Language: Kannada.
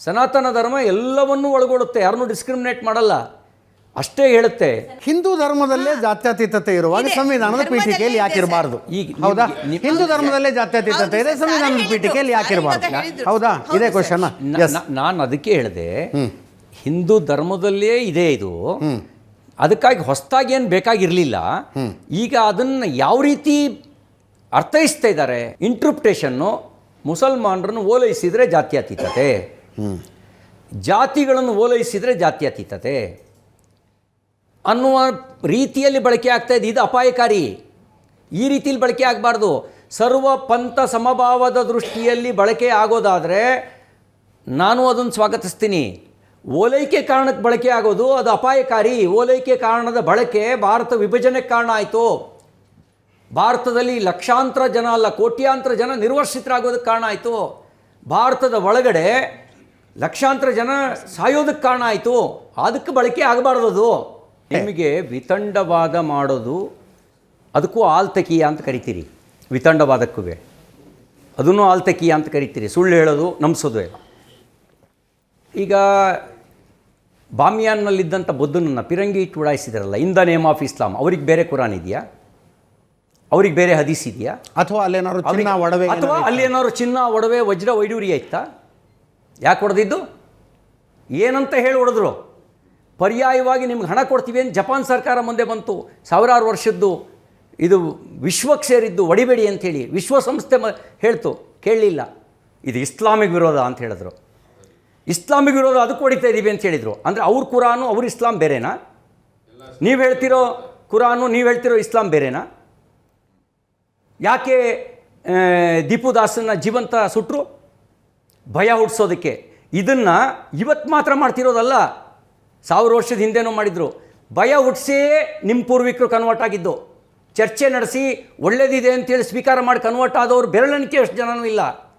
ಸನಾತನ ಧರ್ಮ ಎಲ್ಲವನ್ನೂ ಒಳಗೊಳ್ಳುತ್ತೆ, ಯಾರನ್ನೂ ಡಿಸ್ಕ್ರಿಮಿನೇಟ್ ಮಾಡಲ್ಲ, ಅಷ್ಟೇ ಹೇಳುತ್ತೆ. ಹಿಂದೂ ಧರ್ಮದಲ್ಲೇ ಜಾತ್ಯತೀತತೆ ಇರುವಾಗ ಸಂವಿಧಾನದ ಪೀಠಿಕೆಯಲ್ಲಿ ಯಾಕಿರಬಾರ್ದು? ಈಗ ಹೌದಾ? ಹಿಂದೂ ಧರ್ಮದಲ್ಲೇ ಜಾತ್ಯತೀತತೆ ಇದೆ, ಸಂವಿಧಾನದ ಪೀಠಿಕೆಯಲ್ಲಿ ಯಾಕಿರಬಾರ್ದು? ಹೌದಾ? ಇದೇ ಕ್ವಶನ್. ನಾನು ಅದಕ್ಕೆ ಹೇಳಿದೆ, ಹಿಂದೂ ಧರ್ಮದಲ್ಲೇ ಇದೆ ಇದು, ಅದಕ್ಕಾಗಿ ಹೊಸದಾಗಿ ಏನು ಬೇಕಾಗಿರಲಿಲ್ಲ. ಈಗ ಅದನ್ನು ಯಾವ ರೀತಿ ಅರ್ಥೈಸ್ತಾ ಇದ್ದಾರೆ, ಇಂಟ್ರಪ್ಟೇಷನ್ನು, ಮುಸಲ್ಮಾನರನ್ನು ಓಲೈಸಿದರೆ ಜಾತ್ಯತೀತತೆ, ಜಾತಿಗಳನ್ನು ಓಲೈಸಿದರೆ ಜಾತ್ಯತೀತತೆ ಅನ್ನುವ ರೀತಿಯಲ್ಲಿ ಬಳಕೆ ಆಗ್ತಾ ಇದೆ. ಇದು ಅಪಾಯಕಾರಿ. ಈ ರೀತಿಯಲ್ಲಿ ಬಳಕೆ ಆಗಬಾರ್ದು. ಸರ್ವ ಪಂಥ ಸಮಭಾವದ ದೃಷ್ಟಿಯಲ್ಲಿ ಬಳಕೆ ಆಗೋದಾದರೆ ನಾನು ಅದನ್ನು ಸ್ವಾಗತಿಸ್ತೀನಿ. ಓಲೈಕೆ ಕಾರಣಕ್ಕೆ ಬಳಕೆ ಆಗೋದು ಅದು ಅಪಾಯಕಾರಿ. ಓಲೈಕೆ ಕಾರಣದ ಬಳಕೆ ಭಾರತ ವಿಭಜನೆಗೆ ಕಾರಣ ಆಯಿತು. ಭಾರತದಲ್ಲಿ ಲಕ್ಷಾಂತರ ಜನ ಅಲ್ಲ, ಕೋಟ್ಯಾಂತರ ಜನ ನಿರ್ವಸಿತರಾಗೋದಕ್ಕೆ ಕಾರಣ ಆಯಿತು. ಭಾರತದ ಒಳಗಡೆ ಲಕ್ಷಾಂತರ ಜನ ಸಾಯೋದಕ್ಕೆ ಕಾರಣ ಆಯಿತು. ಅದಕ್ಕೆ ಬಳಕೆ ಆಗಬಾರ್ದು. ಅದು ನಿಮಗೆ ವಿತಂಡವಾದ ಮಾಡೋದು, ಅದಕ್ಕೂ ಆಲ್ತಕೀಯ ಅಂತ ಕರಿತೀರಿ. ವಿತಂಡವಾದಕ್ಕೂ ಅದನ್ನು ಆಲ್ತಕೀಯ ಅಂತ ಕರಿತೀರಿ. ಸುಳ್ಳು ಹೇಳೋದು, ನಂಬಿಸೋದು. ಈಗ ಬಾಮಿಯಾನ್ನಲ್ಲಿದ್ದಂಥ ಬುದ್ಧನನ್ನು ಪಿರಂಗಿ ಇಟ್ಟು ಉಡಾಯಿಸಿದಾರಲ್ಲ, in the name of Islam, ಅವ್ರಿಗೆ ಬೇರೆ ಕುರಾನ್ ಇದೆಯಾ? ಅವ್ರಿಗೆ ಬೇರೆ ಹದೀಸ್ ಇದೆಯಾ? ಅಥವಾ ಅಲ್ಲೇನಾದ್ರು ಚಿನ್ನ ಒಡವೆ, ಅಥವಾ ಅಲ್ಲೇನಾದ್ರು ಚಿನ್ನ ಒಡವೆ ವಜ್ರ ವೈಡೂರ್ಯ ಇತ್ತಾ? ಯಾಕೆ ಹೊಡೆದಿದ್ದು? ಏನಂತ ಹೇಳಿ ಹೊಡೆದ್ರು? ಪರ್ಯಾಯವಾಗಿ ನಿಮ್ಗೆ ಹಣ ಕೊಡ್ತೀವಿ ಅಂತ ಜಪಾನ್ ಸರ್ಕಾರ ಮುಂದೆ ಬಂತು. ಸಾವಿರಾರು ವರ್ಷದ್ದು ಇದು ವಿಶ್ವಕ್ಕೆ ಸೇರಿದ್ದು, ಹೊಡಿಬೇಡಿ ಅಂಥೇಳಿ ವಿಶ್ವಸಂಸ್ಥೆ ಹೇಳ್ತು. ಕೇಳಲಿಲ್ಲ. ಇದು ಇಸ್ಲಾಮಿಕ್ ವಿರೋಧ ಅಂತ ಹೇಳಿದ್ರು. ಇಸ್ಲಾಮಿಕ್ ವಿರೋಧ, ಅದಕ್ಕೆ ಹೊಡಿತಾ ಇದ್ದೀವಿ ಅಂತ ಹೇಳಿದರು. ಅಂದರೆ ಅವ್ರ ಕುರಾನು ಅವ್ರ ಇಸ್ಲಾಂ ಬೇರೆನಾ? ನೀವು ಹೇಳ್ತಿರೋ ಕುರಾನು, ನೀವು ಹೇಳ್ತಿರೋ ಇಸ್ಲಾಂ ಬೇರೆನಾ? ಯಾಕೆ ದೀಪು ದಾಸನ್ನ ಜೀವಂತ ಸುಟ್ಟರು? ಭಯ ಹುಟ್ಟಿಸೋದಕ್ಕೆ. ಇದನ್ನು ಇವತ್ತು ಮಾತ್ರ ಮಾಡ್ತಿರೋದಲ್ಲ, 1000 ವರ್ಷದ ಹಿಂದೆನೂ ಮಾಡಿದರು. ಭಯ ಹುಟ್ಟಿಸೇ ನಿಮ್ಮ ಪೂರ್ವಿಕರು ಕನ್ವರ್ಟ್ ಆಗಿದ್ದು. ಚರ್ಚೆ ನಡೆಸಿ ಒಳ್ಳೇದಿದೆ ಅಂತೇಳಿ ಸ್ವೀಕಾರ ಮಾಡಿ ಕನ್ವರ್ಟ್ ಆದವರು ಬೆರಳೆಣಿಕೆ ಅಷ್ಟು ಜನನೂ ಇಲ್ಲ.